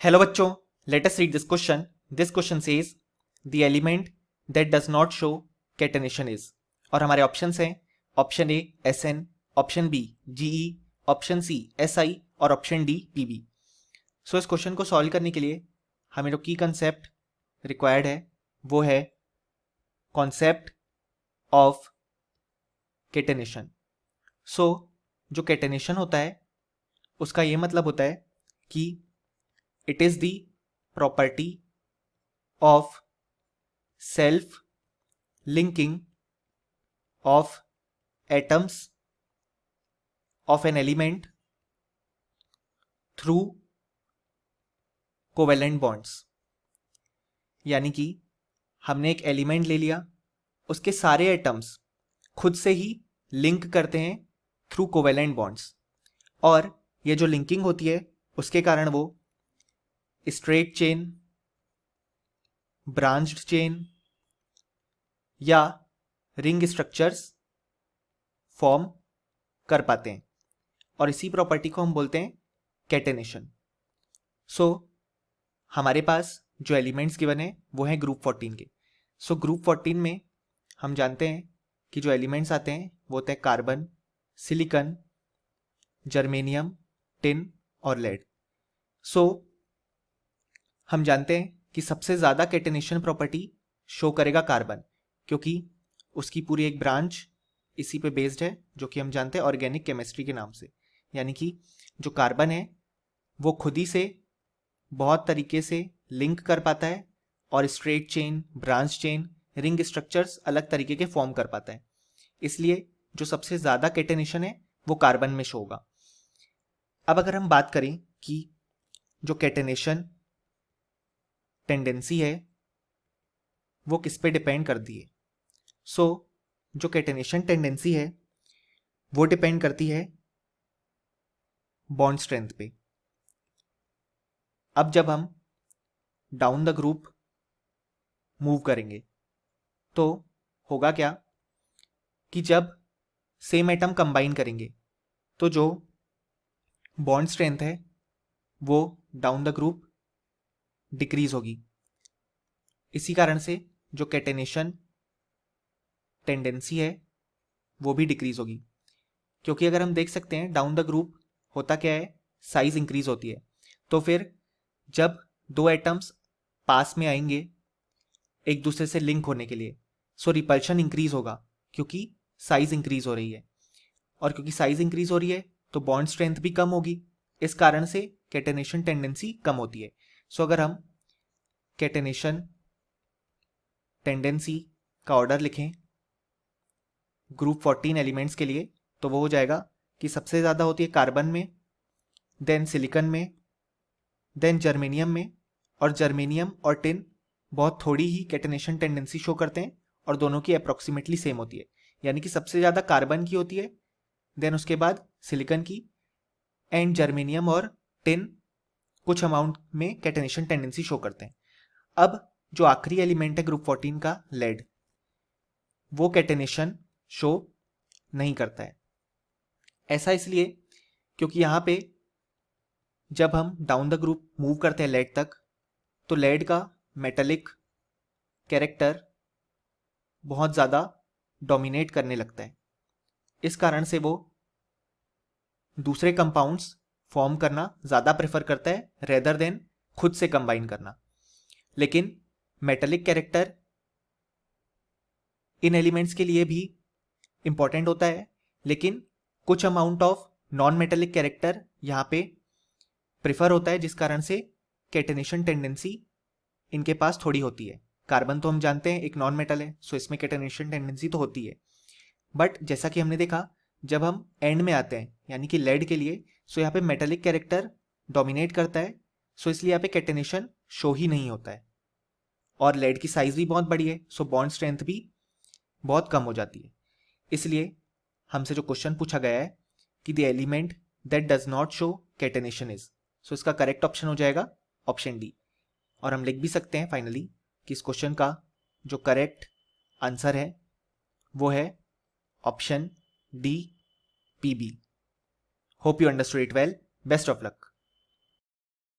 Hello बच्चों, let us read this question. This question says the element that does not show catenation is. और हमारे options हैं option A SN, option B GE, option C SI और option D PB. So इस question को solve करने के लिए हमें जो की कंसेप्ट रिक्वायर्ड है वो है कॉन्सेप्ट ऑफ कैटेनेशन. सो जो कैटेनेशन होता है उसका ये मतलब होता है कि it is the property of self linking of atoms of an element through covalent bonds. यानी कि हमने एक एलिमेंट ले लिया, उसके सारे एटम्स खुद से ही लिंक करते हैं थ्रू कोवेलेंट बॉन्ड्स, और ये जो लिंकिंग होती है उसके कारण वो स्ट्रेट चेन, ब्रांच्ड चेन या रिंग स्ट्रक्चर्स फॉर्म कर पाते हैं, और इसी प्रॉपर्टी को हम बोलते हैं कैटेनेशन. सो हमारे पास जो एलिमेंट्स गिवन है वो हैं ग्रुप 14 के. सो ग्रुप 14 में हम जानते हैं कि जो एलिमेंट्स आते हैं वो होते हैं कार्बन, सिलिकॉन, जर्मेनियम, टिन और लेड. सो हम जानते हैं कि सबसे ज़्यादा कैटेनेशन प्रॉपर्टी शो करेगा कार्बन, क्योंकि उसकी पूरी एक ब्रांच इसी पे बेस्ड है, जो कि हम जानते हैं ऑर्गेनिक केमिस्ट्री के नाम से. यानी कि जो कार्बन है वो खुद ही से बहुत तरीके से लिंक कर पाता है और straight chain, branch chain, ring structures अलग तरीके के फॉर्म कर पाता है. इसलिए जो सबसे ज़्यादा कैटेनेशन है वो कार्बन में शो होगा. अब अगर हम बात करें कि जो कैटेनेशन टेंडेंसी है वो किस पे डिपेंड करती है. सो जो कैटेनेशन टेंडेंसी है वो डिपेंड करती है बॉन्ड स्ट्रेंथ पे. अब जब हम डाउन द ग्रुप मूव करेंगे तो होगा क्या कि जब सेम एटम कंबाइन करेंगे तो जो बॉन्ड स्ट्रेंथ है वो डाउन द ग्रुप डिक्रीज होगी. इसी कारण से जो कैटेनेशन टेंडेंसी है वो भी डिक्रीज होगी, क्योंकि अगर हम देख सकते हैं डाउन द ग्रुप होता क्या है, साइज इंक्रीज होती है. तो फिर जब दो एटम्स पास में आएंगे एक दूसरे से लिंक होने के लिए, सो रिपल्शन इंक्रीज होगा क्योंकि साइज इंक्रीज हो रही है, और क्योंकि साइज इंक्रीज हो रही है तो बॉन्ड स्ट्रेंथ भी कम होगी. इस कारण से कैटेनेशन टेंडेंसी कम होती है. सो अगर हम कैटेनेशन टेंडेंसी का ऑर्डर लिखें ग्रुप 14 एलिमेंट्स के लिए तो वो हो जाएगा कि सबसे ज़्यादा होती है कार्बन में, देन सिलिकॉन में, देन जर्मेनियम में, और जर्मेनियम और टिन बहुत थोड़ी ही कैटेनेशन टेंडेंसी शो करते हैं और दोनों की अप्रॉक्सीमेटली सेम होती है. यानी कि सबसे ज़्यादा कार्बन की होती है, देन उसके बाद सिलिकॉन की, एंड जर्मेनियम और टिन कुछ अमाउंट में कैटेनेशन टेंडेंसी शो करते हैं. अब जो आखिरी एलिमेंट है ग्रुप 14 का, लेड, वो कैटेनेशन शो नहीं करता है. ऐसा इसलिए क्योंकि यहाँ पे जब हम डाउन द ग्रुप मूव करते हैं लेड तक तो लेड का मेटालिक कैरेक्टर बहुत ज़्यादा डोमिनेट करने लगता है. इस कारण से वो दूसरे कंपाउंड्स फॉर्म करना ज़्यादा प्रेफर करता है रेदर देन खुद से कंबाइन करना. लेकिन मेटालिक कैरेक्टर इन एलिमेंट्स के लिए भी इंपॉर्टेंट होता है, लेकिन कुछ amount of non metallic character यहाँ पे प्रेफर होता है, जिस कारण से कैटेनेशन टेंडेंसी इनके पास थोड़ी होती है. कार्बन तो हम जानते हैं एक नॉन मेटल है, सो इसमें कैटेनेशन टेंडेंसी तो होती है. बट जैसा कि हमने देखा जब हम एंड में आते हैं यानी कि लेड के लिए, सो यहाँ पे मेटालिक कैरेक्टर डोमिनेट करता है, सो इसलिए यहाँ पे कैटेनेशन शो ही नहीं होता है. और लेड की साइज भी बहुत बड़ी है, सो बॉन्ड स्ट्रेंथ भी बहुत कम हो जाती है. इसलिए हमसे जो क्वेश्चन पूछा गया है कि the element that does not show catenation is, so इसका करेक्ट ऑप्शन हो जाएगा ऑप्शन डी. और हम लिख भी सकते हैं फाइनली कि इस क्वेश्चन का जो करेक्ट आंसर है वो है option D PB. Hope you understood it well. Best of luck.